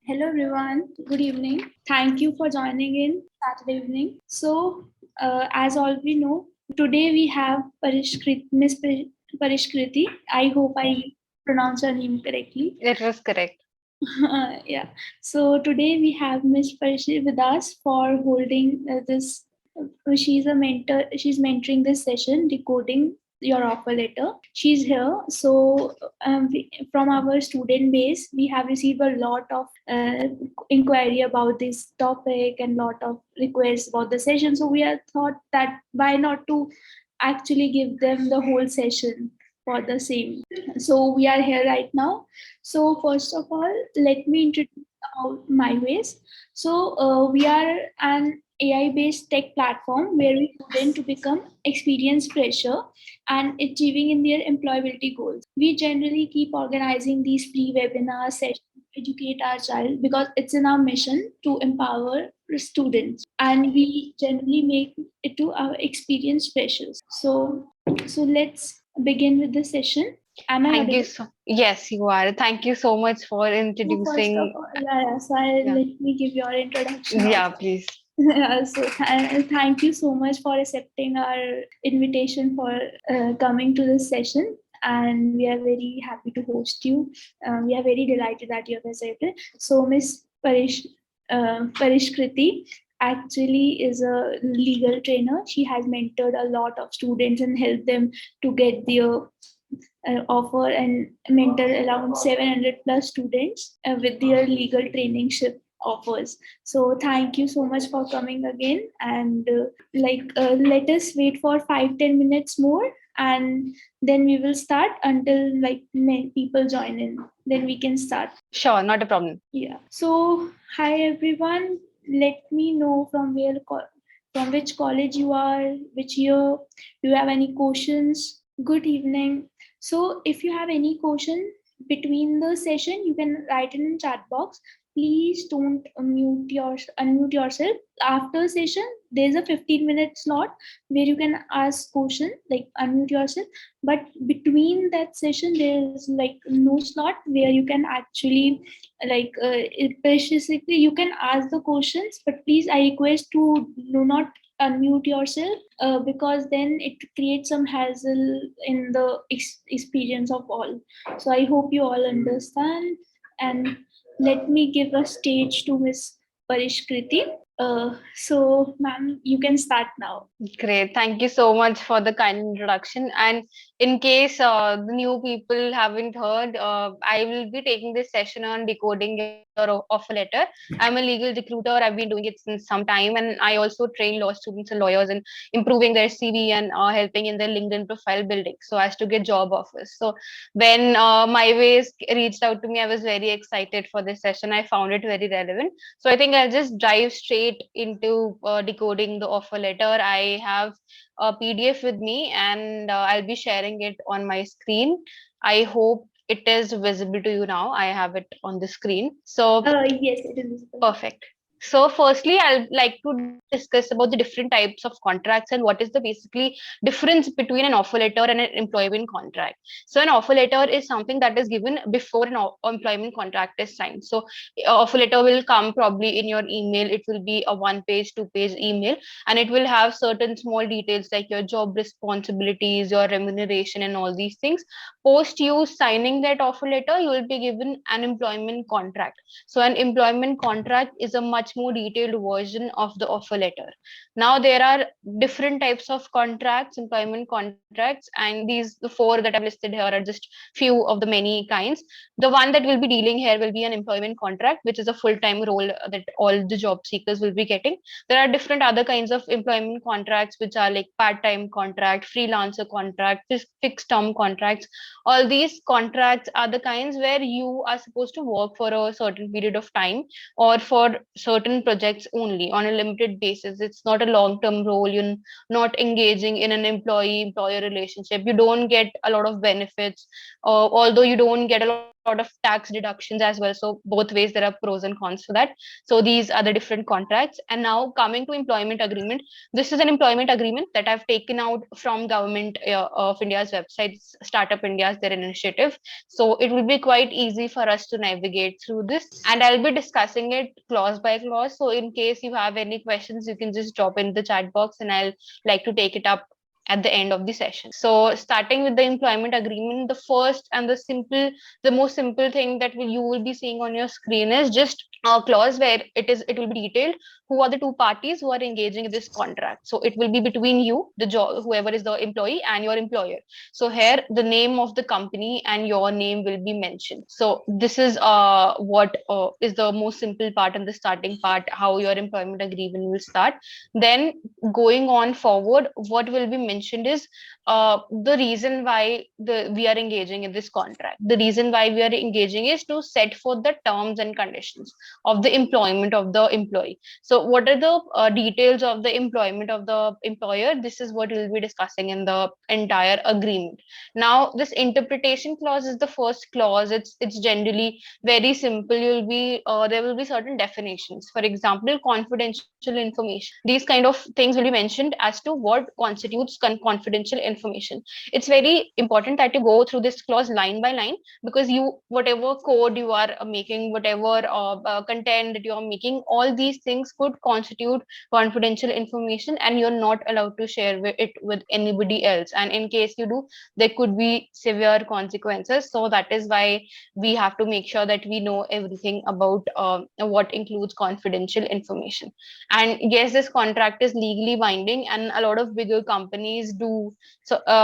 Hello everyone, good evening. Thank you for joining in Saturday evening. So, as all we know, today we have Miss Parishkriti. I hope I pronounce her name correctly. It was correct. Yeah. So today we have Miss Parishkriti with us for holding this. She's a mentor. She's mentoring this session, decoding your offer letter. She's here. So from our student base, we have received a lot of inquiry about this topic and lot of requests about the session. So we have thought that why not to actually give them the whole session for the same. So we are here right now. So first of all, let me introduce about MyWays. So we are an AI-based tech platform where we students to become experienced fresher and achieving in their employability goals. We generally keep organizing these free webinar sessions to educate our child because it's in our mission to empower students, and we generally make it to our experienced freshers. So let's begin with the session. Am I Thank you audible? so Yes, you are. Thank you so much for So first of introducing. all, yeah, so Yeah. let me give your introduction Yeah, also. please. Thank you so much for accepting our invitation for coming to this session. And we are very happy to host you. We are very delighted that you have accepted. So, Miss Parishkriti actually is a legal trainer. She has mentored a lot of students and helped them to get their offer and mentor around 700 plus students with their legal traineeship offers. So thank you so much for coming again, and let us wait for 5-10 minutes more, and then we will start until like many people join in, then we can start. Sure, not a problem. Yeah. So hi everyone, let me know from which college you are, which year. Do you have any questions? Good evening. So if you have any question between the session, you can write in chat box. Please don't unmute yourself. After session, there's a 15-minute slot where you can ask question, like unmute yourself. But between that session, there's like no slot where you can actually basically you can ask the questions, but please I request to do not unmute yourself because then it creates some hassle in the experience of all. So I hope you all understand, and let me give a stage to Miss Parishkriti. So ma'am, you can start now. Great. Thank you so much for the kind introduction. And in case the new people haven't heard, I will be taking this session on decoding your offer letter. I'm a legal recruiter. I've been doing it since some time, and I also train law students and lawyers in improving their CV and helping in their LinkedIn profile building so as to get job offers. So when MyWays reached out to me, I was very excited for this session. I found it very relevant. So I think I'll just dive straight into decoding the offer letter. I have a PDF with me, and I'll be sharing it on my screen. I hope it is visible to you now. I have it on the screen. So Yes, it is visible. perfect. So, firstly, I'd like to discuss about the different types of contracts and what is the basically difference between an offer letter and an employment contract. So, an offer letter is something that is given before an employment contract is signed. So, offer letter will come probably in your email. It will be a one-page, two-page email, and it will have certain small details like your job responsibilities, your remuneration, and all these things. Post you signing that offer letter, you will be given an employment contract. So an employment contract is a much more detailed version of the offer letter. Now there are different types of contracts, employment contracts, and these the four that I've listed here are just few of the many kinds. The one that we'll be dealing here will be an employment contract, which is a full-time role that all the job seekers will be getting. There are different other kinds of employment contracts, which are like part-time contract, freelancer contract, fixed-term contracts. All these contracts are the kinds where you are supposed to work for a certain period of time or for certain projects only on a limited basis. It's not a long term role. You're not engaging in an employee employer relationship. You don't get a lot of benefits, although you don't get a lot of lot of tax deductions as well. So both ways there are pros and cons for that. So these are the different contracts. And now coming to employment agreement, this is an employment agreement that I've taken out from Government of India's website, Startup India's their initiative. So it will be quite easy for us to navigate through this, and I'll be discussing it clause by clause. So in case you have any questions, you can just drop in the chat box and I'll like to take it up at the end of the session. So starting with the employment agreement, the first and the most simple thing that you will be seeing on your screen is just a clause where it will be detailed who are the two parties who are engaging in this contract. So it will be between you, the job, whoever is the employee, and your employer. So here the name of the company and your name will be mentioned. So this is what is the most simple part and the starting part, how your employment agreement will start. Then going on forward, what will be mentioned is the reason why we are engaging in this contract. The reason why we are engaging is to set forth the terms and conditions of the employment of the employee. So what are the details of the employment of the employer? This is what we'll be discussing in the entire agreement. Now this interpretation clause is the first clause. It's generally very simple. You'll be there will be certain definitions. For example, confidential information. These kind of things will be mentioned as to what constitutes confidential information. It's very important that you go through this clause line by line, because you, whatever code you are making, whatever content that you are making, all these things could constitute confidential information, and you're not allowed to share it with anybody else. And in case you do, there could be severe consequences. So that is why we have to make sure that we know everything about what includes confidential information. And yes, this contract is legally binding, and a lot of bigger companies do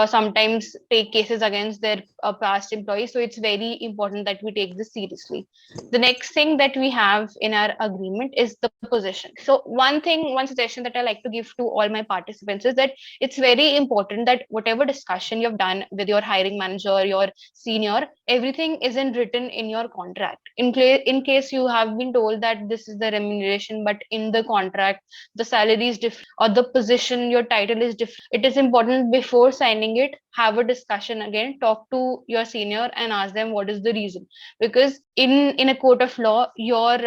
sometimes take cases against their past employees. So it's very important that we take this seriously. The next thing that we have in our agreement is the position. So one suggestion that I like to give to all my participants is that it's very important that whatever discussion you've done with your hiring manager, your senior, everything isn't written in your contract. In case you have been told that this is the remuneration, but in the contract the salary is different, or the position, your title is different, it is important before signing it, have a discussion again, talk to your senior and ask them what is the reason. Because in a court of law, your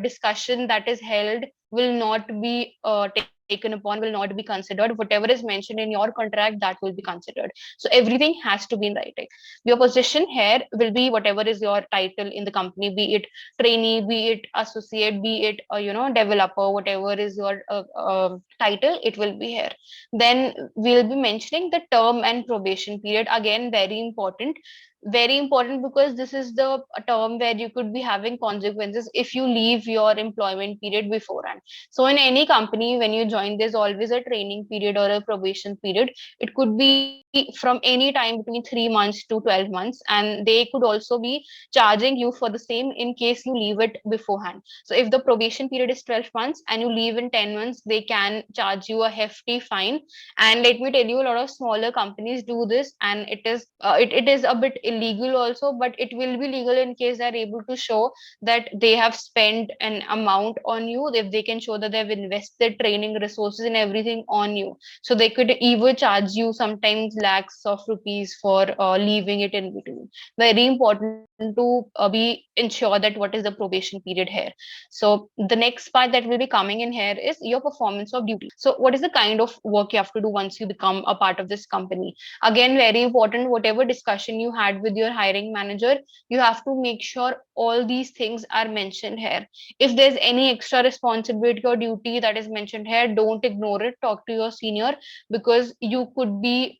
discussion that is held will not be taken upon, will not be considered. Whatever is mentioned in your contract, that will be considered. So everything has to be in writing. Your position here will be whatever is your title in the company, be it trainee, be it associate, be it developer, whatever is your title, it will be here. Then we'll be mentioning the term and probation period. Again, very important, because this is the term where you could be having consequences if you leave your employment period beforehand. So in any company, when you join, there's always a training period or a probation period. It could be from any time between 3 months to 12 months, and they could also be charging you for the same in case you leave it beforehand. So if the probation period is 12 months and you leave in 10 months, they can charge you a hefty fine. And let me tell you, a lot of smaller companies do this, and it is a bit illegal also, but it will be legal in case they're able to show that they have spent an amount on you, if they can show that they've invested training resources and everything on you. So they could even charge you sometimes lakhs of rupees for leaving it in between. Very important to ensure that what is the probation period here. So the next part that will be coming in here is your performance of duty. So what is the kind of work you have to do once you become a part of this company? Again, very important, whatever discussion you had with your hiring manager, you have to make sure all these things are mentioned here. If there's any extra responsibility or duty that is mentioned here, don't ignore it, talk to your senior, because you could be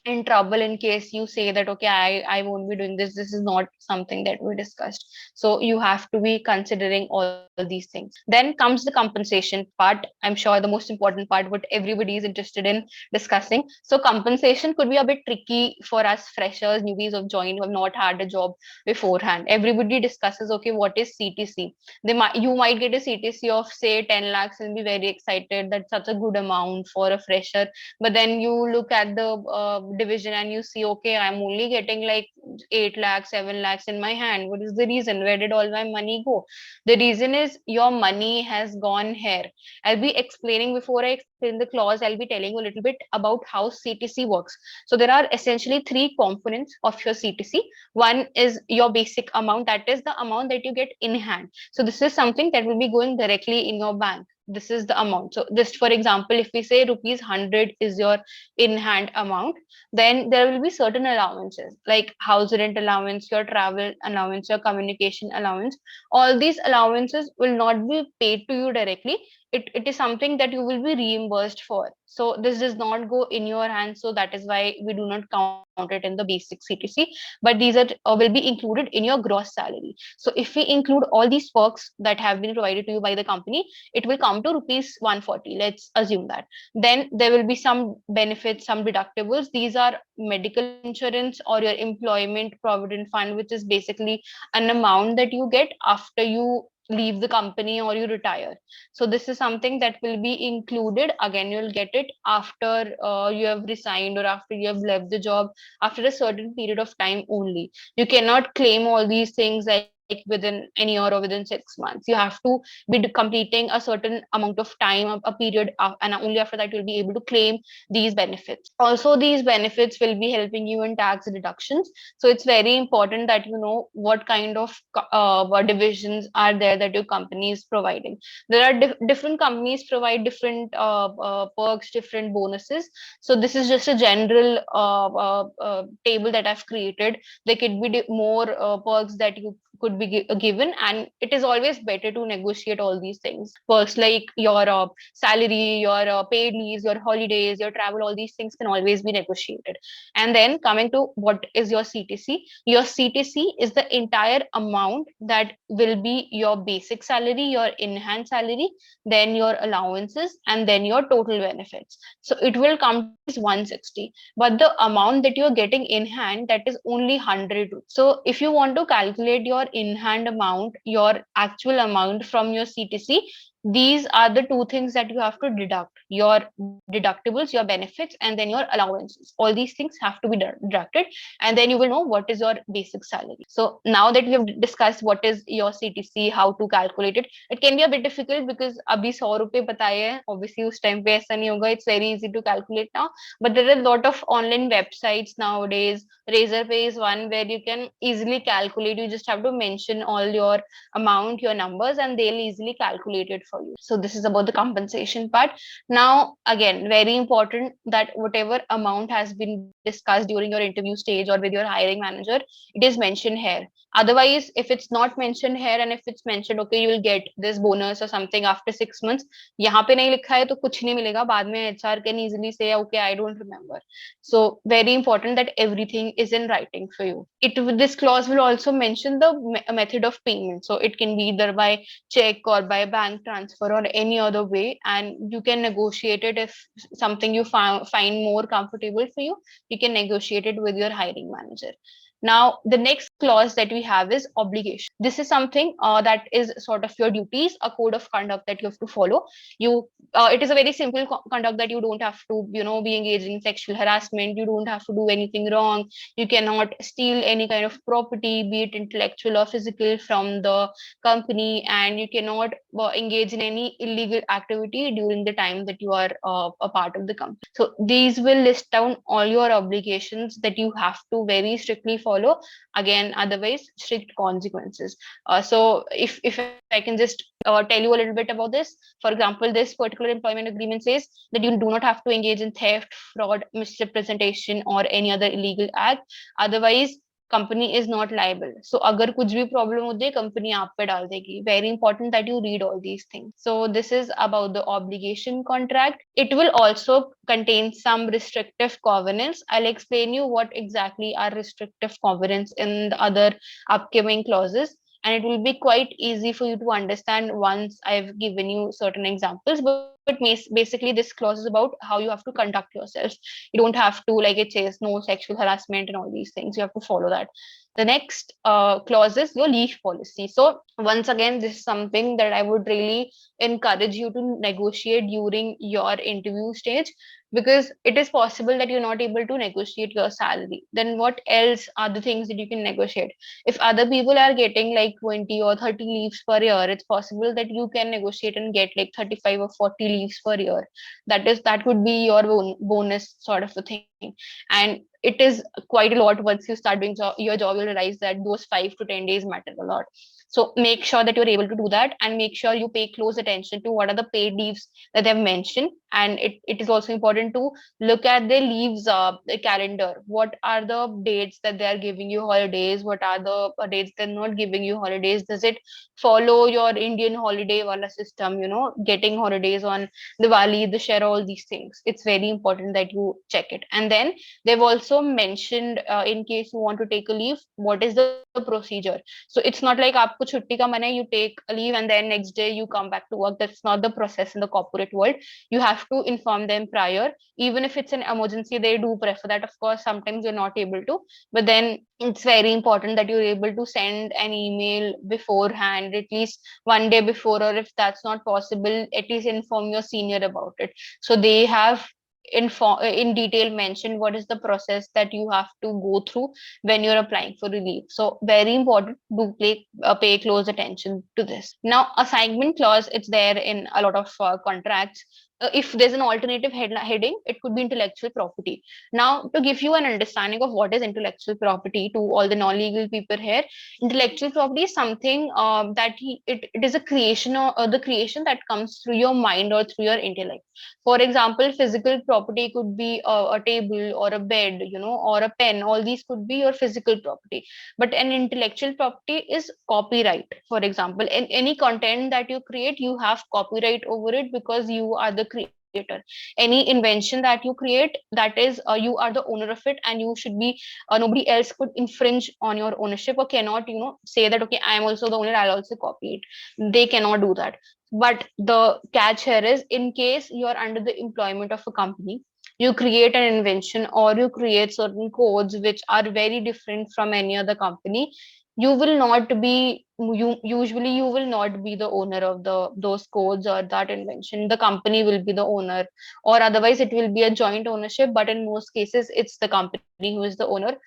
in trouble in case you say that, okay, I won't be doing this, this is not something that we discussed. So you have to be considering all these things. Then comes the compensation part. I'm sure the most important part, what everybody is interested in discussing. So compensation could be a bit tricky for us freshers, newbies of join, who have not had a job beforehand. Everybody discusses, okay, what is CTC? You might get a CTC of say 10 lakhs and be very excited, that's such a good amount for a fresher. But then you look at the division and you see, okay, I'm only getting like 8 lakhs, 7 lakhs in my hand. What is the reason? Where did all my money go? The reason is your money has gone here. I'll be explaining, before I explain the clause, I'll be telling you a little bit about how CTC works. So there are essentially three components of your CTC. One is your basic amount, that is the amount that you get in hand. So this is something that will be going directly in your bank. This is the amount. So just for example, if we say rupees 100 is your in hand amount, then there will be certain allowances like house rent allowance, your travel allowance, your communication allowance. All these allowances will not be paid to you directly. It is something that you will be reimbursed for. So this does not go in your hands. So that is why we do not count it in the basic CTC. But these are will be included in your gross salary. So if we include all these perks that have been provided to you by the company, it will come to rupees 140. Let's assume that. Then there will be some benefits, some deductibles. These are medical insurance or your employment provident fund, which is basically an amount that you get after you leave the company or you retire. So this is something that will be included. Again, you'll get it after you have resigned or after you have left the job, after a certain period of time only. You cannot claim all these things like within a year or within 6 months. You have to be completing a certain amount of time, a period, and only after that you'll be able to claim these benefits. Also, these benefits will be helping you in tax deductions. So it's very important that you know what kind of what divisions are there that your company is providing. There are different companies provide different perks, different bonuses. So this is just a general table that I've created. There could be more perks that you could be given, and it is always better to negotiate all these things. Perks like your salary, your paid leaves, your holidays, your travel, all these things can always be negotiated. And then coming to what is your CTC? Your CTC is the entire amount that will be your basic salary, your in-hand salary, then your allowances, and then your total benefits. So it will come to rupees 160. But the amount that you're getting in hand, that is only 100. So if you want to calculate your in-hand amount, your actual amount from your CTC, these are the two things that you have to deduct: your deductibles, your benefits, and then your allowances. All these things have to be deducted, and then you will know what is your basic salary. So now that we have discussed what is your CTC, how to calculate it, it can be a bit difficult because abhi 100 रुपए बताए हैं, obviously उस time पे ऐसा नहीं होगा. It's very easy to calculate now, but there are a lot of online websites nowadays. Razorpay is one where you can easily calculate. You just have to mention all your amount, your numbers, and they'll easily calculate it for you. So this is about the compensation part. Now, again, very important that whatever amount has been discussed during your interview stage or with your hiring manager, it is mentioned here. Otherwise, if it's not mentioned here and if it's mentioned, okay, you will get this bonus or something after 6 months, यहाँ पे नहीं लिखा है तो कुछ नहीं मिलेगा. बाद में HR can easily say, okay, I don't remember. So very important that everything is in writing for you. This clause will also mention the method of payment. So it can be either by check or by bank transfer or any other way, and you can negotiate it if something you find more comfortable for you. You can negotiate it with your hiring manager. Now, the next clause that we have is obligation. This is something that is sort of your duties, a code of conduct that you have to follow. It is a very simple conduct that you don't have to, be engaged in sexual harassment. You don't have to do anything wrong. You cannot steal any kind of property, be it intellectual or physical, from the company, and you cannot engage in any illegal activity during the time that you are a part of the company. So these will list down all your obligations that you have to very strictly follow. Again, otherwise strict consequences. So if I can just tell you a little bit about this. For example, this particular employment agreement says that you do not have to engage in theft, fraud, misrepresentation, or any other illegal act. Otherwise, company is not liable. So अगर कुछ भी problem हो जाए, company आप पे डाल देगी. Very important that you read all these things. So this is about the obligation contract. It will also contain some restrictive covenants. I'll explain you what exactly are restrictive covenants in the other upcoming clauses. And it will be quite easy for you to understand once I've given you certain examples. But basically this clause is about how you have to conduct yourself. You don't have to, like it says, no sexual harassment and all these things. You have to follow that. The next clause is your leave policy. So once again, this is something that I would really encourage you to negotiate during your interview stage, because it is possible that you're not able to negotiate your salary. Then what else are the things that you can negotiate? If other people are getting like 20 or 30 leaves per year, it's possible that you can negotiate and get like 35 or 40 leaves per year. That would be your bonus sort of a thing. And it is quite a lot. Once you start doing your job, you'll realize that those 5 to 10 days matter a lot. So make sure that you're able to do that, and make sure you pay close attention to what are the paid leaves that they've mentioned. And it is also important to look at their leaves calendar. What are the dates that they are giving you holidays? What are the dates they're not giving you holidays? Does it follow your Indian holiday wala system, getting holidays on Diwali, Dussehra, all these things? It's very important that you check it. And then they've also mentioned, in case you want to take a leave, what is the procedure. So it's not like aapko chutti ka mana hai, you take a leave and then next day you come back to work. That's not the process in the corporate world. You have to inform them prior. Even if it's an emergency, they do prefer that. Of course, sometimes you're not able to, but then it's very important that you're able to send an email beforehand, at least one day before, or if that's not possible, at least inform your senior about it, so they have in detail mentioned what is the process that you have to go through when you're applying for relief. So very important to pay close attention to this. Now, assignment clause, it's there in a lot of contracts. If there's an alternative heading, it could be intellectual property. Now, to give you an understanding of what is intellectual property to all the non-legal people here, intellectual property is something it is a creation, or the creation that comes through your mind or through your intellect. For example, physical property could be a table or a bed, or a pen. All these could be your physical property. But an intellectual property is copyright. For example, in any content that you create, you have copyright over it because you are the creator. Any invention that you create, that is, you are the owner of it, and you should be, nobody else could infringe on your ownership, or cannot, say that, okay, I am also the owner, I'll also copy it. They cannot do that. But the catch here is, in case you are under the employment of a company, you create an invention or you create certain codes which are very different from any other company, you will not be you will not be the owner of those codes or that invention. The company will be the owner, or otherwise it will be a joint ownership, but in most cases it's the company who is the owner.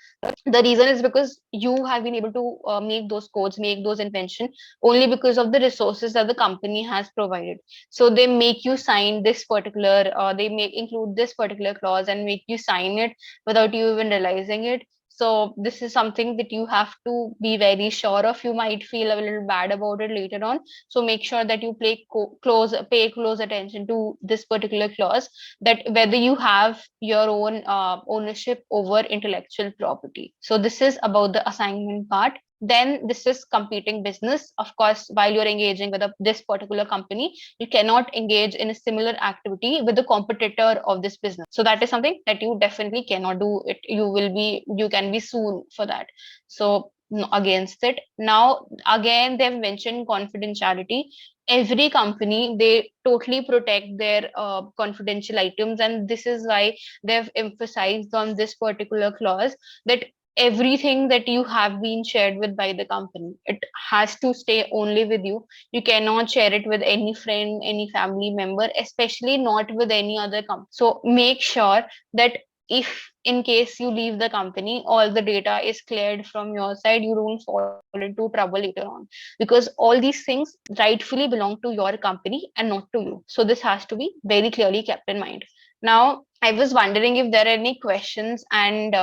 The reason is because you have been able to make those codes, make those invention, only because of the resources that the company has provided. So they make you sign this particular, they make include this particular clause and make you sign it without you even realizing it. So this is something that you have to be very sure of. You might feel a little bad about it later on. So make sure that you pay close attention to this particular clause, that whether you have your own ownership over intellectual property. So this is about the assignment part. Then this is competing business. Of course, while you're engaging with this particular company, you cannot engage in a similar activity with the competitor of this business. So that is something that you definitely cannot do. You can be sued for that. So against it. Now, again, they've mentioned confidentiality. Every company, they totally protect their confidential items, and this is why they've emphasized on this particular clause, that everything that you have been shared with by the company, it has to stay only with you. You cannot share it with any friend, any family member, especially not with any other company. So make sure that if in case you leave the company, all the data is cleared from your side, you don't fall into trouble later on, because all these things rightfully belong to your company and not to you. So this has to be very clearly kept in mind. Now, I was wondering if there are any questions, and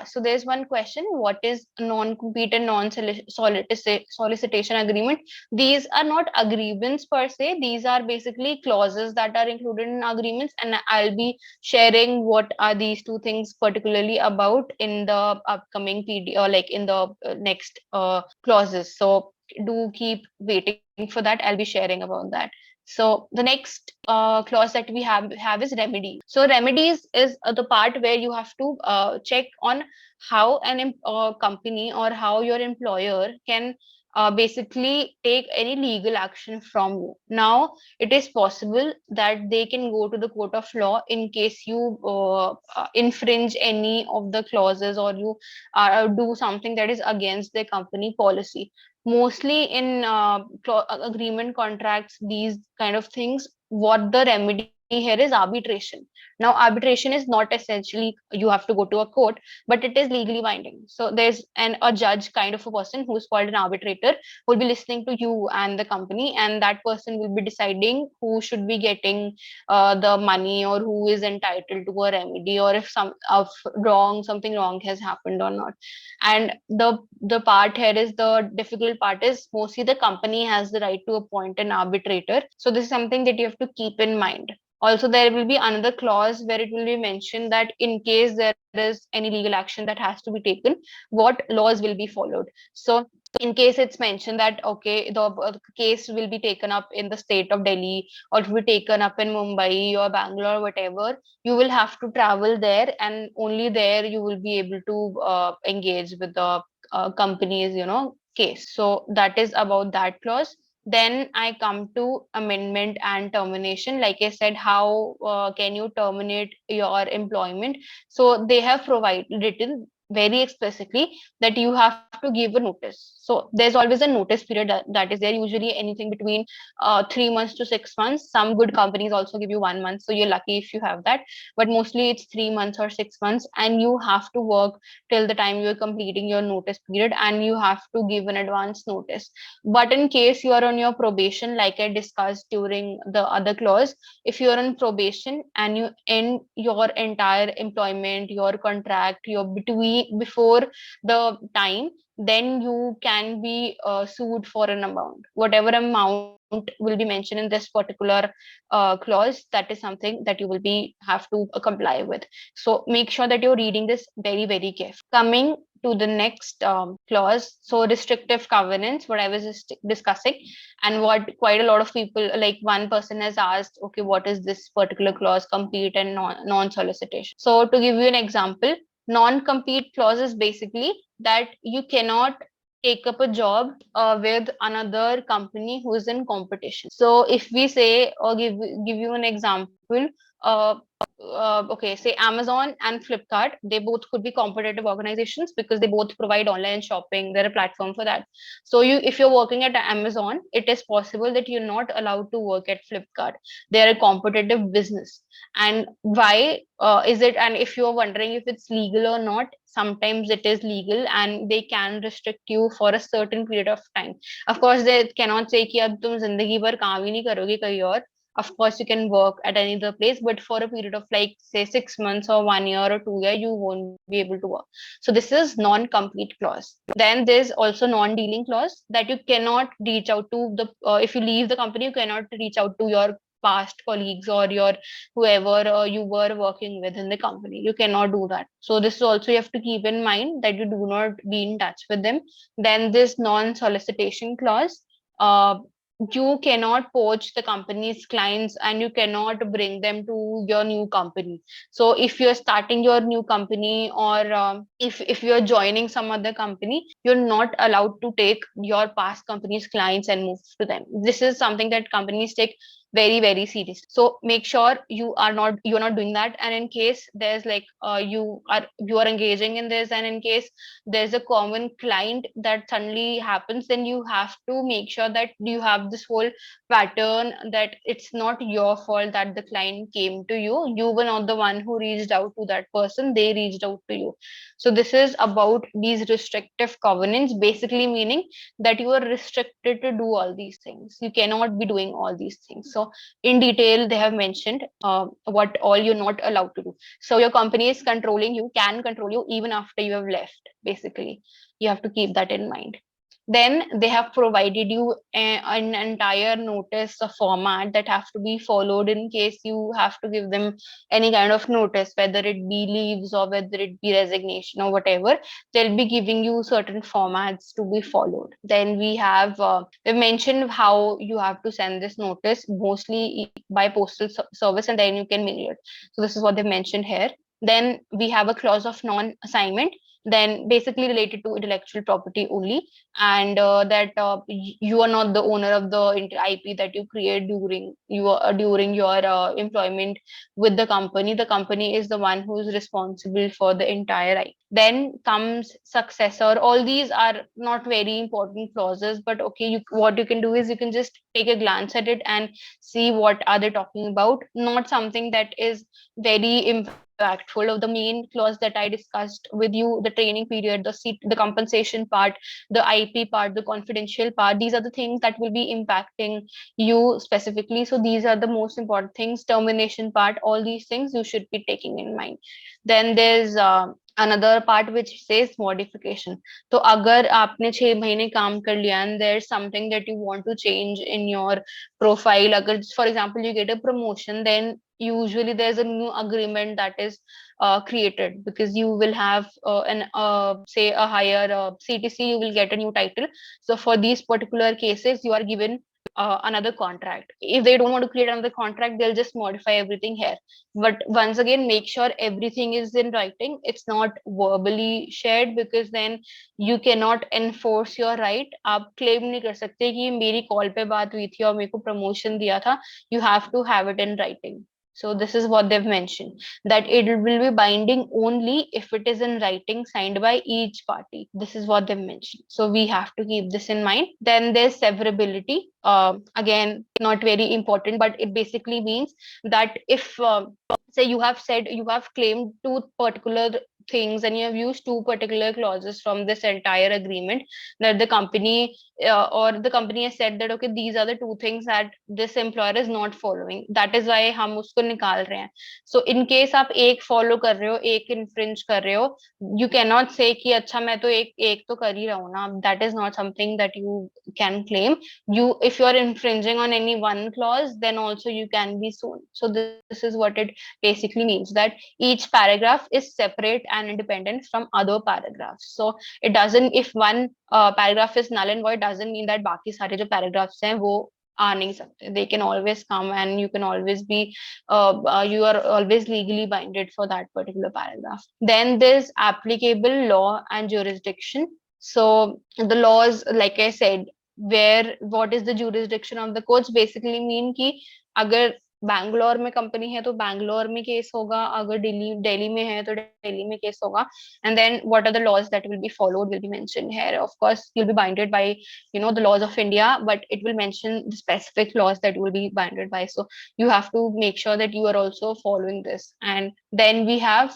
so there's one question: what is non-compete and non-solicitation agreement? These are not agreements per se, these are basically clauses that are included in agreements, and I'll be sharing what are these two things particularly about in the upcoming PD, or like in the next clauses. So do keep waiting for that. I'll be sharing about that. So the next clause that we have is remedy. So remedies is the part where you have to check on how an company or how your employer can basically take any legal action from you. Now, it is possible that they can go to the court of law in case you infringe any of the clauses, or you do something that is against their company policy. Mostly in agreement contracts, these kind of things, what the remedy here is arbitration. Now, arbitration is not essentially you have to go to a court, but it is legally binding. So there's a judge kind of a person who's called an arbitrator, who will be listening to you and the company, and that person will be deciding who should be getting the money, or who is entitled to a remedy, or if something wrong has happened or not. And the part here is, the difficult part is, mostly the company has the right to appoint an arbitrator. So this is something that you have to keep in mind. Also, there will be another clause where it will be mentioned that in case there is any legal action that has to be taken, what laws will be followed. So in case it's mentioned that, okay, the case will be taken up in the state of Delhi, or it will be taken up in Mumbai or Bangalore or whatever, you will have to travel there, and only there you will be able to engage with the company's case. So that is about that clause. Then I come to amendment and termination. Like I said, how can you terminate your employment? So they have provided written very explicitly that you have to give a notice. So there's always a notice period that is there, usually anything between 3 months to 6 months. Some good companies also give you 1 month, so you're lucky if you have that. But mostly it's 3 months or 6 months, and you have to work till the time you're completing your notice period, and you have to give an advance notice. But in case you are on your probation, like I discussed during the other clause, if you are on probation and you end your entire employment, your contract, your between before the time, then you can be sued for an amount. Whatever amount will be mentioned in this particular clause, that is something that you will be have to comply with. So make sure that you're reading this very, very carefully. Coming to the next clause, so restrictive covenants, what I was just discussing, and what quite a lot of people, like one person has asked, okay, what is this particular clause, compete and non-solicitation? So to give you an example, non-compete clause is basically that you cannot take up a job with another company who is in competition. So if we say, or give you an example, uh, okay, say Amazon and Flipkart, they both could be competitive organizations because they both provide online shopping. They're a platform for that. So if you're working at Amazon, it is possible that you're not allowed to work at Flipkart. They're a competitive business. And why is it? And if you're wondering if it's legal or not, sometimes it is legal, and they can restrict you for a certain period of time. Of course, they cannot say कि अब तुम जिंदगी भर काम ही नहीं करोगे कहीं और. Of course, you can work at any other place, but for a period of like say 6 months or 1 year or 2 year, you won't be able to work. So this is non-compete clause. Then there's also non-dealing clause, that you cannot reach out to the if you leave the company, you cannot reach out to your past colleagues or your whoever you were working with in the company. You cannot do that. So this is also, you have to keep in mind that you do not be in touch with them. Then this non-solicitation clause, uh, you cannot poach the company's clients, and you cannot bring them to your new company. So if you're starting your new company, or if you're joining some other company, you're not allowed to take your past company's clients and move to them. This is something that companies take very, very serious. So make sure you're not doing that. And in case there's like you are engaging in this, and in case there's a common client that suddenly happens, then you have to make sure that you have this whole pattern, that it's not your fault that the client came to you. You were not the one who reached out to that person, they reached out to you. So this is about these restrictive covenants, basically meaning that you are restricted to do all these things. You cannot be doing all these things. So in detail, they have mentioned what all you're not allowed to do. So your company is controlling you, can control you even after you have left, basically. You have to keep that in mind. Then they have provided you an entire notice, a format that have to be followed in case you have to give them any kind of notice, whether it be leaves or whether it be resignation or whatever. They'll be giving you certain formats to be followed. Then we have they mentioned how you have to send this notice, mostly by postal service, and then you can mail it. So this is what they mentioned here. Then we have a clause of non-assignment. then basically related to intellectual property only, and that you are not the owner of the IP that you create during your employment with the company. The company is the one who is responsible for the entire IP. Then comes successor. All these are not very important clauses, but okay, what you can do is you can just take a glance at it and see what are they talking about. Not something that is very impactful. Of the main clause that I discussed with you, the training period, the compensation part, the IP part, the confidential part, these are the things that will be impacting you specifically. So these are the most important things. Termination part, all these things you should be taking in mind. Then there's another part which says modification. तो अगर आपने 6 महीने काम कर लिया and there's something that you want to change in your profile, अगर for example you get a promotion, then usually there's a new agreement that is created, because you will have an say a higher CTC, you will get a new title. So for these particular cases you are given another contract. If they don't want to create another contract, they'll just modify everything here. But once again, make sure everything is in writing. It's not verbally shared, because then you cannot enforce your right. आप claim नहीं कर सकते कि मेरी call पे बात हुई थी और मेरे को promotion दिया था. You have to have it in writing. So this is what they've mentioned, that it will be binding only if it is in writing, signed by each party. This is what they've mentioned. So we have to keep this in mind. Then there's severability. Again, not very important, but it basically means that if say you have claimed two particular things and you have used two particular clauses from this entire agreement, that the company or the company has said that okay, these are the two things that this employer is not following, that is why हम उसको निकाल रहे हैं. So in case आप एक follow कर रहे हो, एक infringe कर रहे हो, you cannot say कि अच्छा मैं तो एक तो कर ही रहा हूँ ना. That is not something that you can claim. If you are infringing on any one clause, then also you can be sued. So this is what it basically means, that each paragraph is separate and independent from other paragraphs. So it doesn't, if one paragraph is null and void, doesn't mean that बाकी सारे जो paragraphs हैं वो आ नहीं सकते. They can always come and you can always be you are always legally binded for that particular paragraph. Then there's applicable law and jurisdiction. So the laws, like I said, what is the jurisdiction of the courts basically mean कि अगर बैंगलोर में company है तो बैंगलोर में case होगा, अगर दिल्ली में है तो दिल्ली में केस होगा. And then what are the laws that will be followed will be mentioned here. Of course you'll be binded by the laws of India, but it will mention the specific laws that you will be binded by. So you have to make sure that you are also following this. And then we have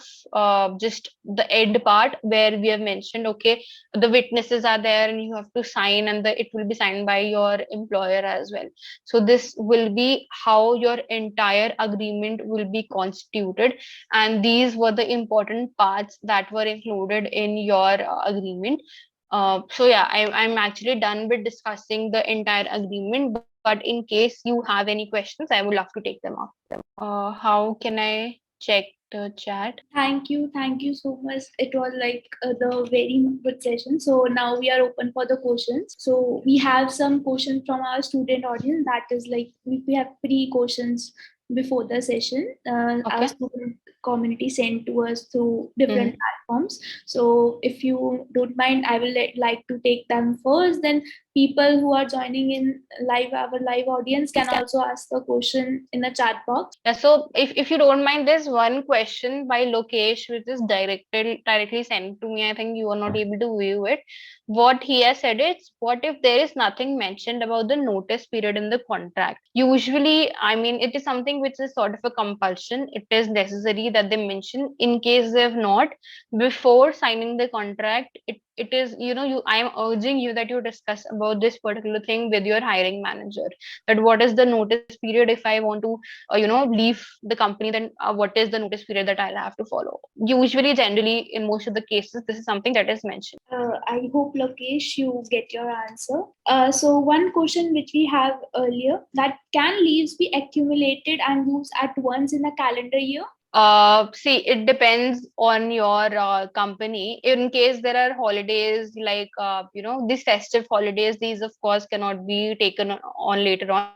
just the end part where we have mentioned, okay, the witnesses are there and you have to sign, and it will be signed by your employer as well. So this will be how your entire agreement will be constituted, and these were the important parts that were included in your agreement. So yeah, I'm actually done with discussing the entire agreement, but in case you have any questions, I would love to take them up. How can I check the chat? Thank you so much. It was like the very good session. So now we are open for the questions. So we have some questions from our student audience. That is like we have pre-questions before the session. Our student community sent to us through different platforms. So if you don't mind, I will like to take them first. Then people who are joining in live, our live audience can also ask the question in the chat box. Yeah, so if you don't mind, there's one question by Lokesh which is directly sent to me. I think you are not able to view it. What he has said is, what if there is nothing mentioned about the notice period in the contract? Usually, I mean, it is something which is sort of a compulsion. It is necessary that they mention. In case they have not, before signing the contract, it is, I am urging you that you discuss about this particular thing with your hiring manager. That what is the notice period if I want to leave the company, then what is the notice period that I'll have to follow? Usually, generally, in most of the cases, this is something that is mentioned. I hope, Lokesh, you get your answer. So one question which we have earlier, that can leaves be accumulated and used at once in a calendar year? See, it depends on your company. In case there are holidays like, these festive holidays, these of course cannot be taken on later on.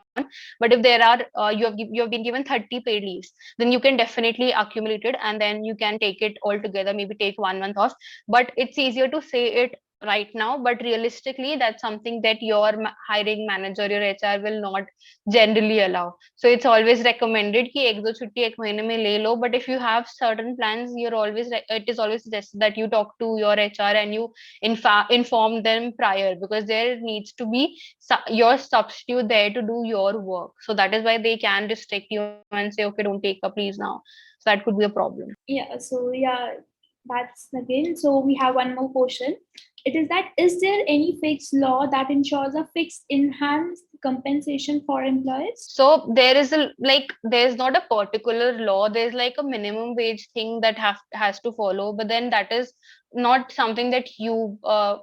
But if there are, you have been given 30 paid leaves, then you can definitely accumulate it, and then you can take it all together, maybe take 1 month off. But it's easier to say it right now, but realistically, that's something that your hiring manager, your HR will not generally allow. So it's always recommended कि एक दो छुट्टी एक महीने में ले लो. But if you have certain plans, it is always suggested that you talk to your HR and you inform them prior, because there needs to be your substitute there to do your work. So that is why they can restrict you and say, okay, don't take up leaves now. So that could be a problem. Yeah, so yeah, that's again. So we have one more question. It is that, is there any fixed law that ensures a fixed enhanced compensation for employees? So there's not a particular law. There's like a minimum wage thing that has to follow, but then that is not something that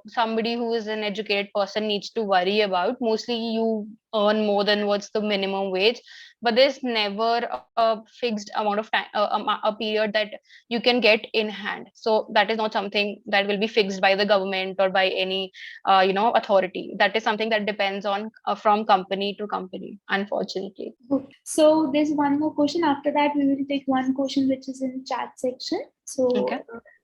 somebody who is an educated person needs to worry about. Mostly you earn more than what's the minimum wage, but there's never a fixed amount of time, a period that you can get in hand. So that is not something that will be fixed by the government or by any authority. That is something that depends on from company to company, unfortunately. Okay. So there's one more question. After that, we will take one question which is in chat section. So Okay.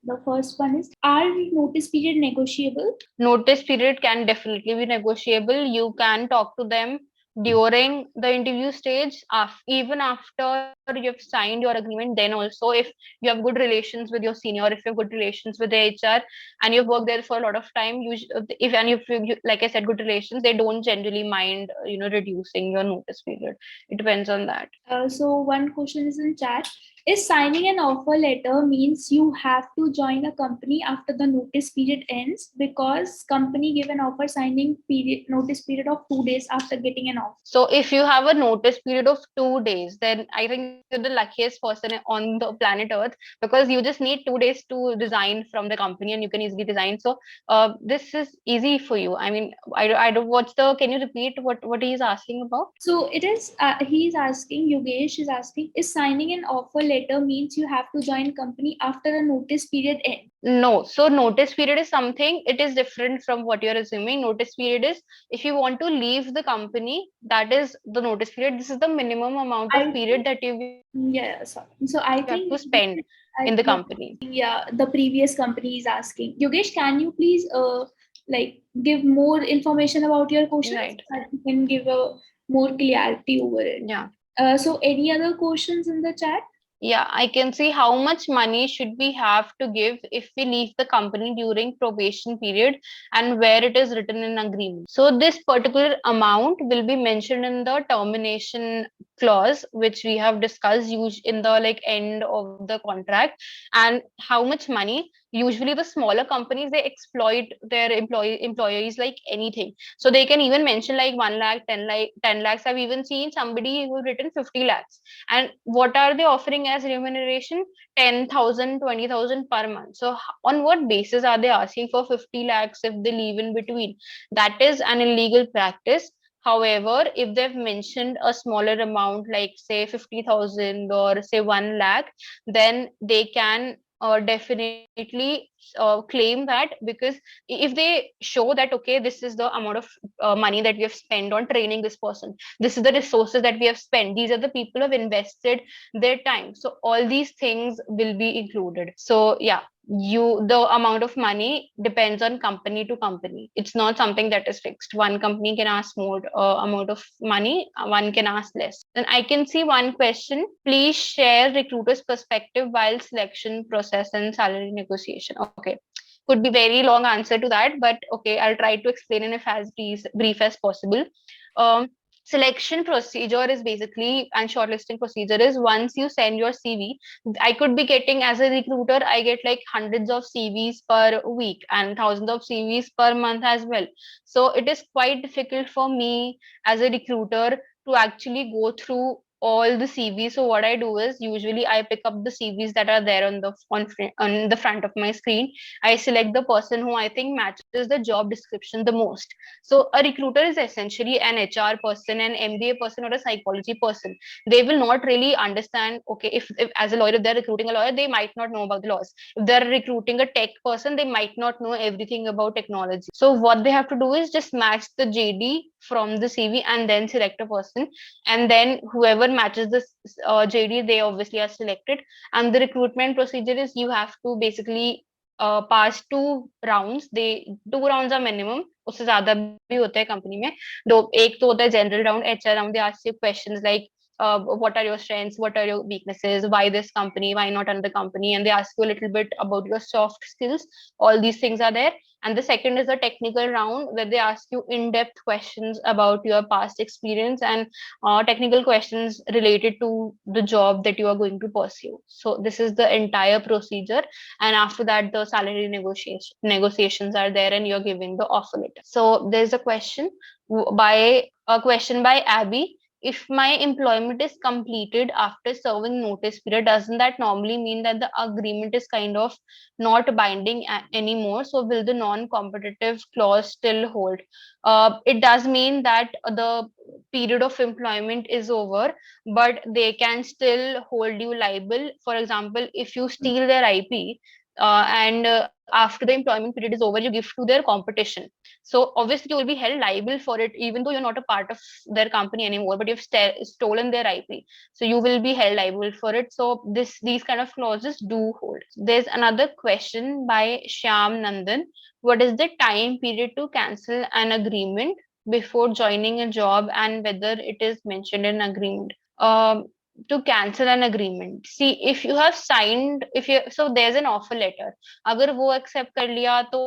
The first one is, are notice period negotiable? Notice period can definitely be negotiable. You can talk to them during the interview stage, even after you've signed your agreement. Then also, if you have good relations with your senior, if you have good relations with the HR, and you've worked there for a lot of time, if you, like I said, good relations, they don't generally mind, reducing your notice period. It depends on that. So one question is in chat. Is signing an offer letter means you have to join a company after the notice period ends, because company give an offer signing period notice period of 2 days after getting an offer? So if you have a notice period of 2 days, then I think you're the luckiest person on the planet Earth, because you just need 2 days to resign from the company and you can easily resign. So this is easy for you. I mean, I don't, can you repeat what he is asking about? So it is, he is asking, Yogesh is asking, is signing an offer letter means you have to join company after a notice period end? No. So notice period is something, it is different from what you're assuming. Notice period is if you want to leave the company, that is the notice period. This is the minimum amount of period that you Yeah, so I have think to spend in the company. yeah, the previous company is asking. Yogesh, can you please like give more information about your questions? Right. That you can give a more clarity over it. Yeah. So any other questions in the chat? Yeah, I can see how much money should we have to give if we leave the company during probation period, and where it is written in agreement. So this particular amount will be mentioned in the termination clause, which we have discussed in the end of the contract. And how much money, usually the smaller companies, they exploit their employees like anything. So they can even mention like 1 lakh, 10 lakhs. I've even seen somebody who written 50 lakhs. And what are they offering as remuneration? 10,000, 20,000 per month. So on what basis are they asking for 50 lakhs if they leave in between? That is an illegal practice. However, if they've mentioned a smaller amount, like say 50,000 or say 1 lakh, then they can definitely claim that, because if they show that, okay, this is the amount of money that we have spent on training this person, this is the resources that we have spent, these are the people who have invested their time, so all these things will be included. So yeah, the amount of money depends on company to company. It's not something that is fixed. One company can ask more amount of money, one can ask less. Then I can see one question: please share recruiter's perspective while selection process and salary negotiation. Okay, could be very long answer to that, but okay, I'll try to explain in as brief as possible. Selection procedure is basically, and shortlisting procedure is, once you send your CV, I could be getting, as a recruiter, I get like hundreds of CVs per week and thousands of CVs per month as well. So it is quite difficult for me as a recruiter to actually go through all the CVs. So what I do is usually I pick up the CVs that are there on the front of my screen. I select the person who I think matches the job description the most. So a recruiter is essentially an HR person, an MBA person, or a psychology person. They will not really understand. Okay, if as a lawyer, if they're recruiting a lawyer, they might not know about the laws. If they're recruiting a tech person, they might not know everything about technology. So what they have to do is just match the JD from the CV and then select a person, and then whoever matches this JD, they obviously are selected. And the recruitment procedure is you have to basically pass 2 rounds. They 2 rounds are minimum, उससे ज्यादा भी होता है company में. दो एक तो होता है general round, HR round. They ask you questions like what are your strengths, what are your weaknesses, why this company, why not another company, and they ask you a little bit about your soft skills. All these things are there. And the second is the technical round, where they ask you in-depth questions about your past experience and technical questions related to the job that you are going to pursue. So this is the entire procedure. And after that, the salary negotiations are there, and you're giving the offer letter. So there's a question by Abby. If my employment is completed after serving notice period, doesn't that normally mean that the agreement is kind of not binding anymore? So will the non-competitive clause still hold? It does mean that the period of employment is over, but they can still hold you liable. For example, if you steal their IP, and after the employment period is over, you give to their competition. So obviously you will be held liable for it, even though you're not a part of their company anymore, but you've stolen their IP. So you will be held liable for it. So these kind of clauses do hold. There's another question by Shyam Nandan. What is the time period to cancel an agreement before joining a job, and whether it is mentioned in agreement? To cancel an agreement, see, if you have signed, if you so there's an offer letter. अगर वो accept कर लिया तो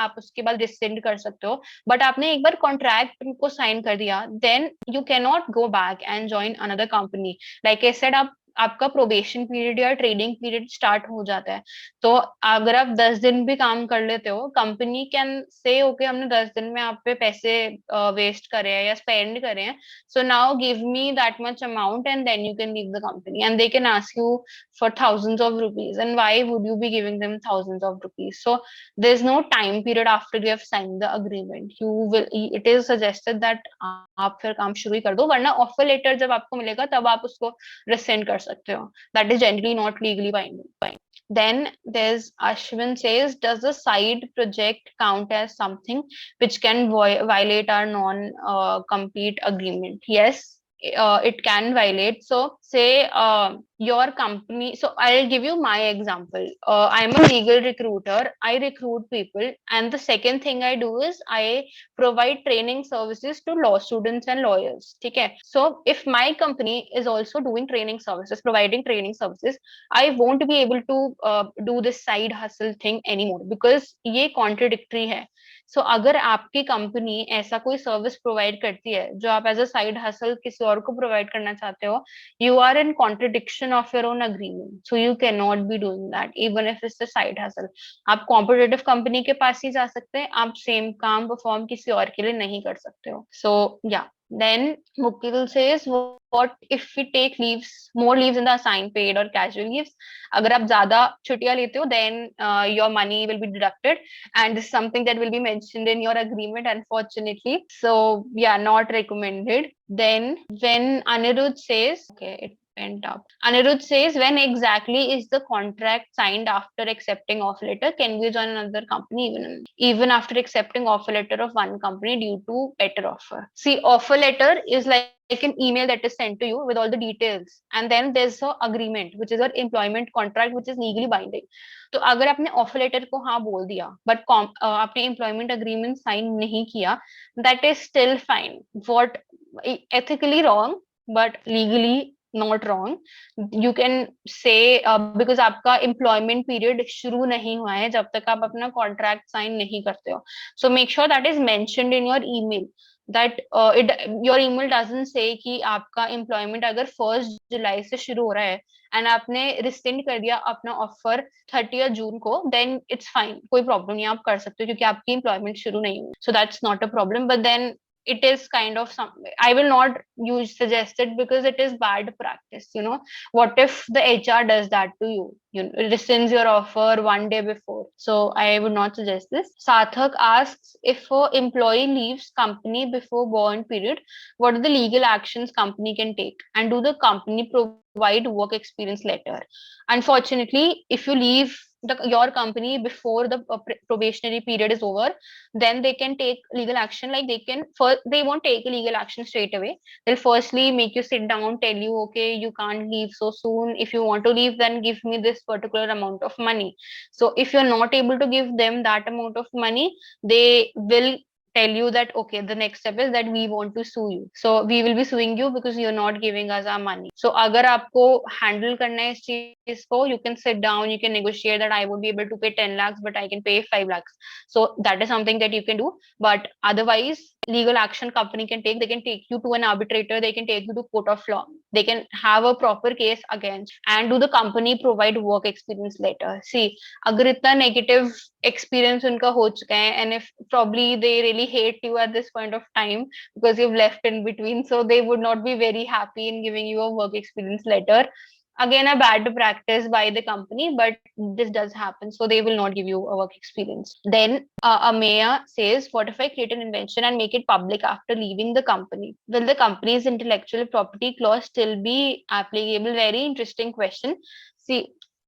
आप उसके बाद resend कर सकते हो. बट आपने एक बार कॉन्ट्रैक्ट को साइन कर दिया, then you can not go back and join another company. Like I said, आपका प्रोबेशन पीरियड या ट्रेडिंग पीरियड स्टार्ट हो जाता है. तो अगर आप 10 दिन भी काम कर लेते हो, कंपनी कैन से ओके, हमने 10 दिन में आप पे पैसे वेस्ट करे हैं या स्पेंड करे हैं, so now give me that much amount and then you can leave the company. And they can ask you for thousands of rupees, and why would you be giving them thousands of rupees? So there's no time period after you have signed the agreement. It is suggested that आप फिर काम शुरू ही कर दो, वरना offer letter जब आपको मिलेगा तब आप उसको rescind कर सकते हो. That is generally not legally binding. Then there's Ashwin says, does a side project count as something which can violate our non-compete agreement? Yes, it can violate. So say your company, so I'll give you my example. I'm a legal recruiter. I recruit people, and the second thing I do is I provide training services to law students and lawyers. Okay, so if my company is also doing training services, providing training services, I won't be able to do this side hustle thing anymore, because ये contradictory है. सो अगर आपकी company ऐसा कोई service provide करती है जो आप एज अ साइड हसल किसी और को प्रोवाइड करना चाहते हो, you are in contradiction of your own agreement. So you can not be doing that even if it's a side hustle. आप कॉम्पिटिटिव कंपनी के पास ही जा सकते हैं, आप सेम काम परफॉर्म किसी और के लिए नहीं कर सकते हो. सो या then Mukil says, what if we take more leaves in the assigned paid or casual leaves? अगर आप ज्यादा छुट्टियां लेते हो, then your money will be deducted, and this is something that will be mentioned in your agreement, unfortunately. So yeah, not recommended. Then when Anirudh says, okay, it went up. Anirudh says, when exactly is the contract signed after accepting offer letter? Can we join another company even after accepting offer letter of one company due to better offer? See, offer letter is like an email that is sent to you with all the details, and then there's a agreement which is an employment contract which is legally binding. तो अगर आपने offer letter को हाँ बोल दिया, but आपने employment agreement sign नहीं किया, that is still fine. What ethically wrong but legally not wrong. You can say because आपका employment period शुरू नहीं हुआ है जब तक आप अपना contract sign नहीं करते हो. So make sure that is mentioned in your email, that your email doesn't say कि आपका employment अगर 1st July से शुरू हो रहा है and आपने rescind कर दिया अपना offer 30th June को, then it's fine, कोई problem नहीं, आप कर सकते हो क्योंकि आपकी employment शुरू नहीं हुई. So that's not a problem. But then it is kind of some, I will not suggest it because it is bad practice. What if the HR does that to you? Rescinds your offer one day before. So I would not suggest this. Sathak asks, if a employee leaves company before bond period, what are the legal actions company can take? And do the company provide work experience letter? Unfortunately, if you leave your company before the probationary period is over, then they can take legal action. Like they won't take a legal action straight away. They'll firstly make you sit down, tell you, okay, you can't leave so soon. If you want to leave, then give me this particular amount of money. So if you're not able to give them that amount of money, they will tell you that, okay, the next step is that we want to sue you. So we will be suing you because you're not giving us our money. So अगर आपको handle करना है इस चीज को, you can sit down, you can negotiate that I would be able to pay 10 lakhs, but I can pay 5 lakhs. So that is something that you can do. But otherwise, legal action company can take. They can take you to an arbitrator. They can take you to court of law. They can have a proper case against. And do the company provide work experience letter? See, अगर इतना negative experience उनका हो चुका है, and if probably they really hate you at this point of time because you've left in between, so they would not be very happy in giving you a work experience letter. Again, a bad practice by the company, but this does happen, so they will not give you a work experience. Then Ameya says, what if I create an invention and make it public after leaving the company? Will the company's intellectual property clause still be applicable? Very interesting question. See,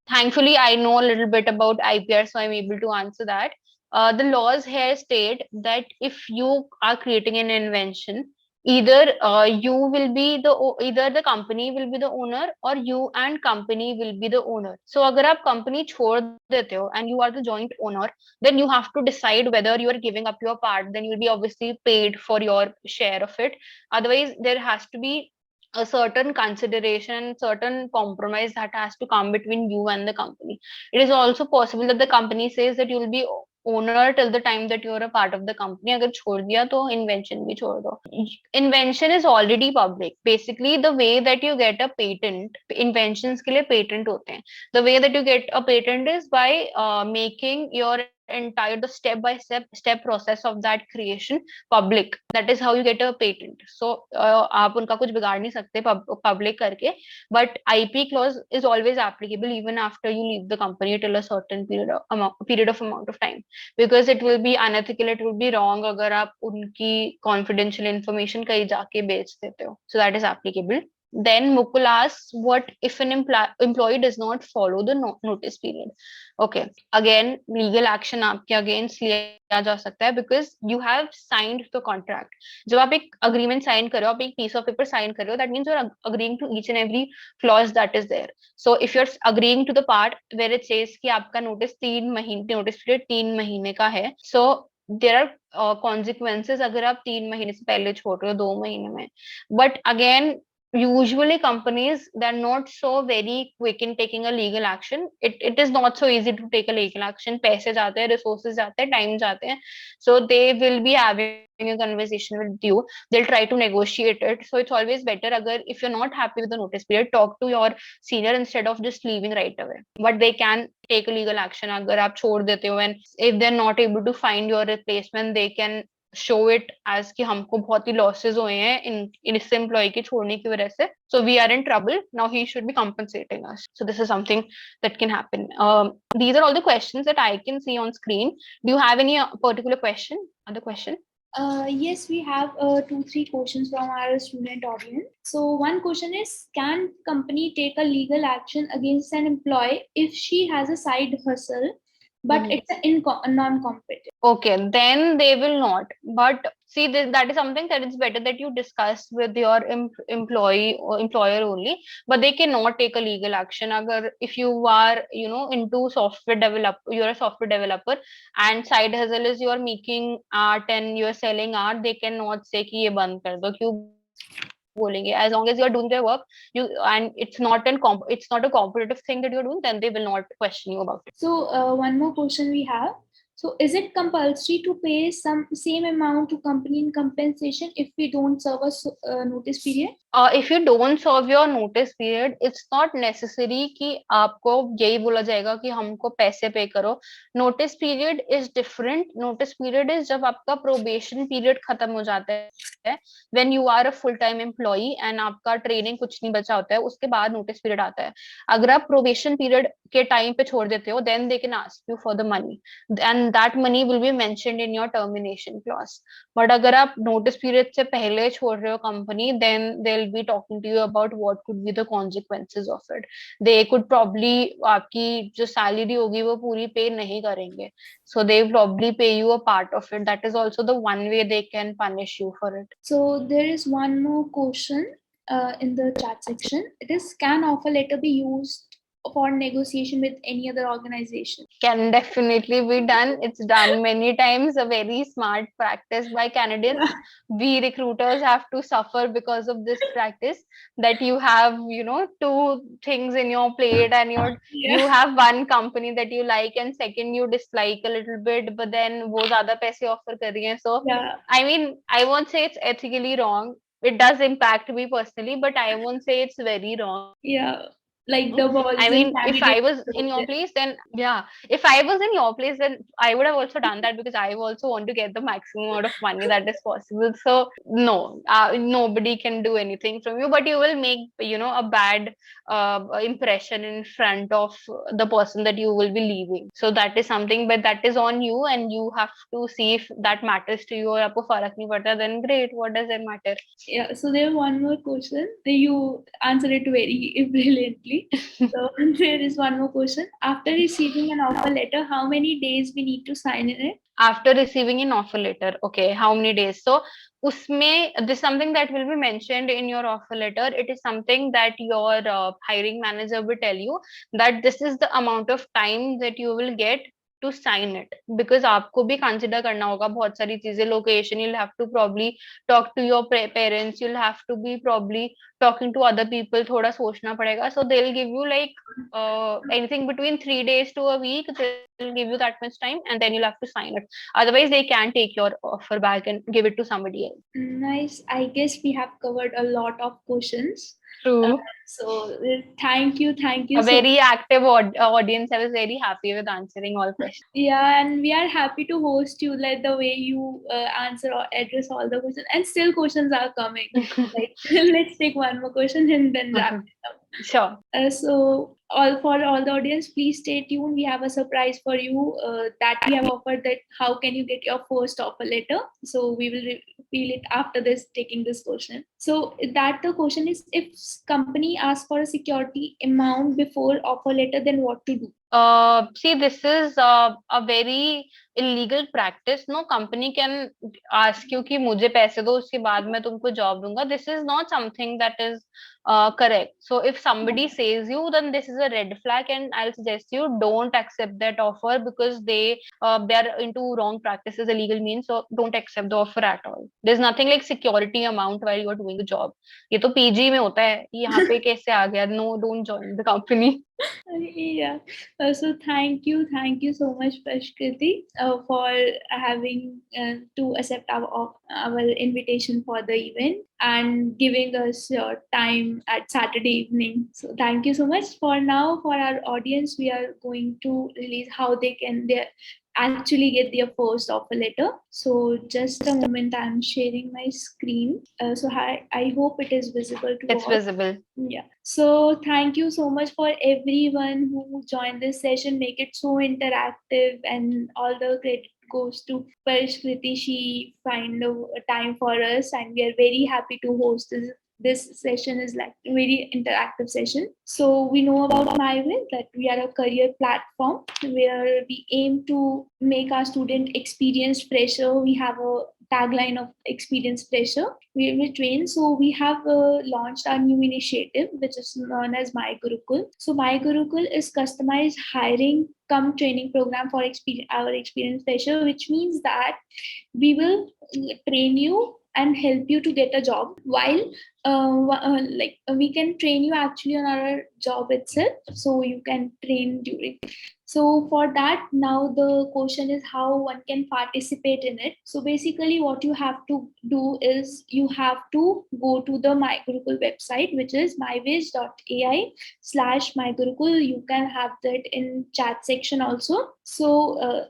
thankfully I know a little bit about IPR, so I'm able to answer that. The laws here state that if you are creating an invention, either either the company will be the owner, or you and company will be the owner. So अगर आप company छोड़ देते हो and you are the joint owner, then you have to decide whether you are giving up your part. Then you will be obviously paid for your share of it. Otherwise, there has to be a certain consideration, certain compromise that has to come between you and the company. It is also possible that the company says that you will be owner till the time that you're a part of the company. अगर छोड़ दिया तो invention भी छोड़ दो. Invention is already public. Basically, the way that you get a patent, inventions के लिए patent होते हैं. The way that you get a patent is by making your entire the step process of that creation public. That is how you get a patent. So आप उनका कुछ बिगाड़ नहीं सकते public करके. But IP clause is always applicable even after you leave the company till a certain period of amount of time, because it will be unethical, it will be wrong अगर आप उनकी confidential information कहीं जाके बेच देते हो. So that is applicable. Then Mukul asks, what if an employee does not follow the notice period? Okay, again, legal action आपके against लिया जा सकता है because you have signed the contract. जब आप एक agreement sign कर रहे हो, आप एक piece of paper sign कर रहे हो, that means you're agreeing to each and every clause that is there. So if you're agreeing to the part where it says कि आपका notice period 3 महीने का है, so there are consequences अगर आप 3 महीने से पहले छोड़ रहे हो 2 महीने में. But again, usually companies, they're not so very quick in taking a legal action. It is not so easy to take a legal action. पैसे जाते हैं, resources जाते हैं, time जाते हैं. So they will be having a conversation with you. They'll try to negotiate it. So it's always better अगर if you're not happy with the notice period, talk to your senior instead of just leaving right away. But they can take a legal action अगर आप छोड़ देते हो, and if they're not able to find your replacement, they can show it as कि हमको बहुत ही losses हुए हैं in इस employee के छोड़ने की वजह से, so we are in trouble now, he should be compensating us. So this is something that can happen. These are all the questions that I can see on screen. Do you have any particular other question? Yes, we have 2-3 questions from our student audience. So one question is, can company take a legal action against an employee if she has a side hustle, but it's a non-competitive? Okay, then they will not. But see, that is something that it's better that you discuss with your employee or employer only. But they cannot take a legal action. If you are, into software you're a software developer, and side hustle is you are making art and you are selling art, they cannot say कि ये बंद कर दो. क्यों बोलेंगे? As long as you are doing their work, and it's not a competitive thing that you're doing, then they will not question you about it. So one more question we have. So is it compulsory to pay same amount to company in compensation if we don't serve a notice period? if you don't serve your notice period, it's not necessary कि आपको यही बोला जाएगा कि हमको पैसे पे करो. Notice period is different. Notice period is जब आपका probation period खत्म हो जाता है, when you are a full time employee and आपका training कुछ नहीं बचा होता है, उसके बाद notice period आता है. अगर आप probation period के time पे छोड़ देते हो, then they can ask you for the money, and that money will be mentioned in your termination clause. But अगर आप नोटिस पीरियड से पहले छोड़ रहे हो company, then they will be talking to you about what could be the consequences of it. They could probably आपकी जो salary होगी वो पूरी पे नहीं करेंगे. So they will probably pay you a part of it. That is also the one way they can punish you for it. So there is one more question in the chat section. It is, can offer letter be used for negotiation with any other organization? Can definitely be done. It's done many times. A very smart practice by Canadians. We recruiters have to suffer because of this practice, that you have, two things in your plate, and you have one company that you like and second you dislike a little bit, but then wo zyada paise offer kar rahi hain. So I mean, I won't say it's ethically wrong. It does impact me personally, but I won't say it's very wrong. Yeah. Like the balls. I mean, if I was in your place, then if I was in your place, then I would have also done that, because I also want to get the maximum amount of money that is possible. So no, nobody can do anything from you, but you will make, a bad impression in front of the person that you will be leaving. So that is something, but that is on you, and you have to see if that matters to you. Or आपको फर्क नहीं पड़ता, then great. What does it matter? Yeah. So there is one more question. You answered it very brilliantly. So there is one more question. After receiving an offer letter, how many days we need to sign in it? After receiving an offer letter, okay, how many days? So usme, this is something that will be mentioned in your offer letter. It is something that your hiring manager will tell you, that this is the amount of time that you will get to sign it, because आपको भी consider करना होगा बहुत सारी चीजें. Location, you'll have to probably talk to your parents, you'll have to be probably talking to other people, थोड़ा सोचना पड़ेगा. So they'll give you like anything between 3 days to a week. They'll give you that much time, and then you'll have to sign it. Otherwise, they can take your offer back and give it to somebody else. Nice. I guess we have covered a lot of questions. True. So thank you. A very active audience. I was very happy with answering all questions. Yeah, and we are happy to host you, like the way you answer or address all the questions, and still questions are coming. Like, let's take one more question and then wrap it up. Sure. So for all the audience, please stay tuned. We have a surprise for you that we have offered, that how can you get your first offer letter. So we will reveal it after this, taking this question. So that the question is, if company asks for a security amount before offer letter, then what to do? See, this is a very illegal practice. No company can ask you कि मुझे पैसे दो, उसके बाद मैं तुमको job दूंगा. This is not something that is correct. So if somebody says you, then this is a red flag, and I'll suggest you don't accept that offer, because they are into wrong practices, illegal means. So don't accept the offer at all. There's nothing like security amount while you're doing the job. ये तो PG में होता है. यहाँ पे कैसे आ गया? No, don't join the company. Yeah. So thank you so much, Parishkriti, for having to accept our invitation for the event and giving us your time at Saturday evening. So thank you so much. For now, for our audience, we are going to release how they actually get their first offer letter. So just a moment, I'm sharing my screen. So I hope it is visible to all. It's visible. Yeah. So thank you so much for everyone who joined this session. Make it so interactive, and all the credit goes to Parishkriti. She find a time for us, and we are very happy to host this session. Is like a very interactive session. So we know about MyWays, that we are a career platform where we aim to make our student experience fresher. We have a tagline of experience fresher. We train. So we have launched our new initiative, which is known as My Gurukul. So My Gurukul is customized hiring cum training program for our experience fresher, which means that we will train you and help you to get a job, while we can train you actually on our job itself, so you can train during. So for that, now the question is how one can participate in it. So basically what you have to do is you have to go to the My Gurukul website, which is myways.ai/mygurukul. You can have that in chat section also. So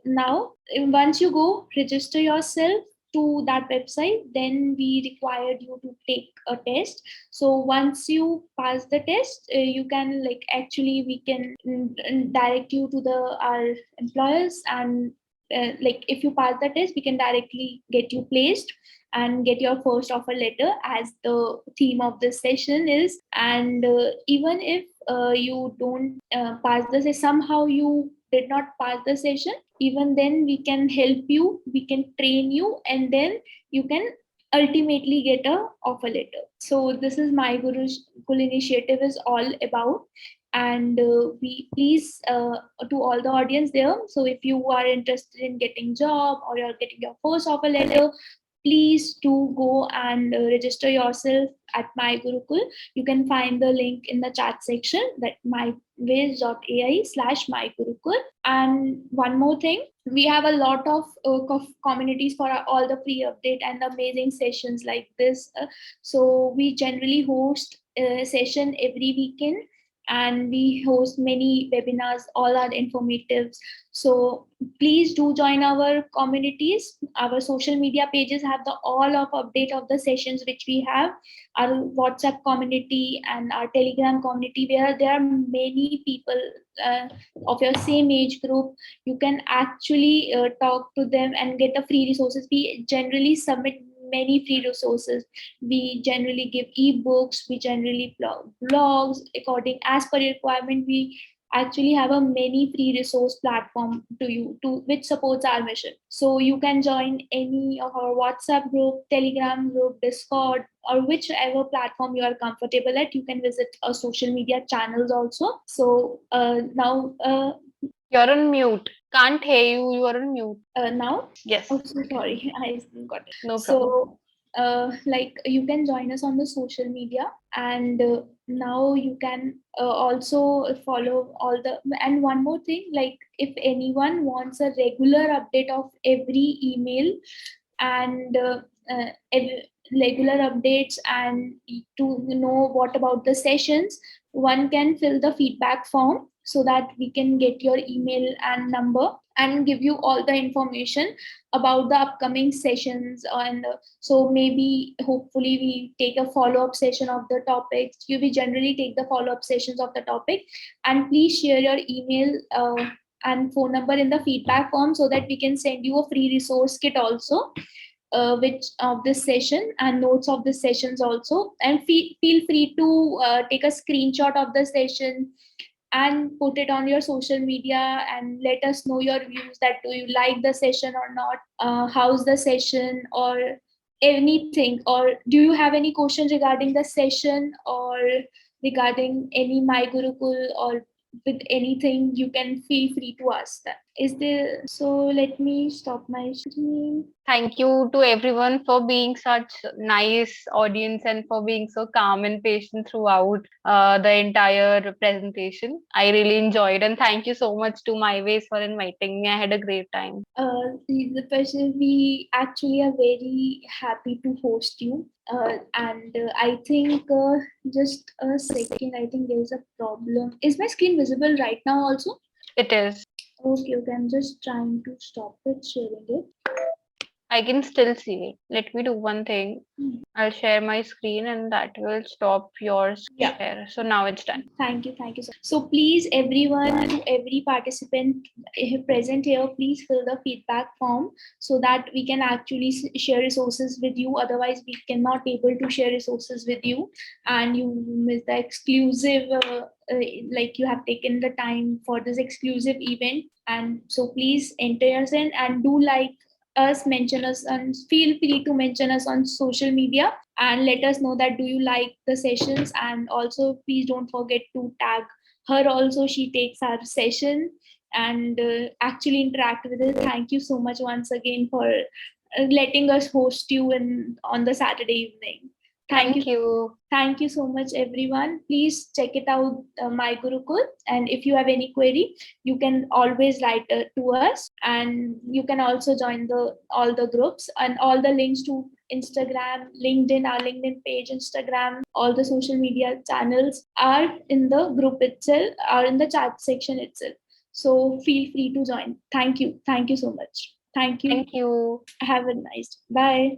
now once you go register yourself to that website, then we required you to take a test. So once you pass the test, you can actually we can direct you to our employers, and if you pass the test, we can directly get you placed and get your first offer letter, as the theme of this session is. And even if you don't pass the session, somehow you did not pass the session, even then we can help you, we can train you, and then you can ultimately get a offer letter. So this is My Gurukul initiative is all about. And we please to all the audience there, so if you are interested in getting job or you're getting your first offer letter, please do go and register yourself at My Gurukul. You can find the link in the chat section, that myways.ai/mygurukul. And one more thing, we have a lot of communities for all the free update and amazing sessions like this. So we generally host a session every weekend, and we host many webinars, all are informative. So please do join our communities. Our social media pages have the all of update of the sessions which we have, our WhatsApp community and our Telegram community, where there are many people of your same age group. You can actually talk to them and get the free resources. We generally submit many free resources. We generally give ebooks, we generally blogs according as per requirement. We actually have a many free resource platform to you to which supports our mission. So you can join any of our WhatsApp group, Telegram group, Discord, or whichever platform you are comfortable at. You can visit our social media channels also. So now You're on mute. Can't hear you. You are on mute. Now? Yes. Oh, so sorry, I got it. No problem. So, you can join us on the social media, and now you can also follow all the. And one more thing, if anyone wants a regular update of every email and regular updates, and to know what about the sessions, one can fill the feedback form, so that we can get your email and number and give you all the information about the upcoming sessions. And so maybe hopefully we take a follow-up session of the topics. We generally take the follow-up sessions of the topic. And please share your email and phone number in the feedback form, so that we can send you a free resource kit also, which of this session and notes of the sessions also. And feel free to take a screenshot of the session and put it on your social media and let us know your views, that do you like the session or not, how's the session, or anything, or do you have any questions regarding the session or regarding any My Gurukul, or with anything, you can feel free to ask that. Is there, so let me stop my screen. Thank you to everyone for being such nice audience and for being so calm and patient throughout the entire presentation. I really enjoyed, and thank you so much to MyWays for inviting me. I had a great time. The person, we actually are very happy to host you. And I think just a second, I think there's a problem. Is my screen visible right now also? It is. Okay, I'm just trying to stop it sharing it. I can still see it. Let me do one thing. I'll share my screen and that will stop your share. So now it's done. Thank you. So please, everyone, every participant present here, please fill the feedback form, so that we can actually share resources with you. Otherwise, we cannot able to share resources with you, and you miss the exclusive. You have taken the time for this exclusive event, and so please enter us in and do us, mention us, and feel free to mention us on social media and let us know that do you like the sessions. And also please don't forget to tag her also, she takes our session and actually interact with it. Thank you so much once again for letting us host you on the Saturday evening. Thank you. Thank you so much, everyone. Please check it out, My Gurukul. And if you have any query, you can always write to us. And you can also join all the groups, and all the links to Instagram, LinkedIn, our LinkedIn page, Instagram, all the social media channels are in the group itself, are in the chat section itself. So feel free to join. Thank you. Thank you so much. Thank you. Thank you. Have a nice day. Bye.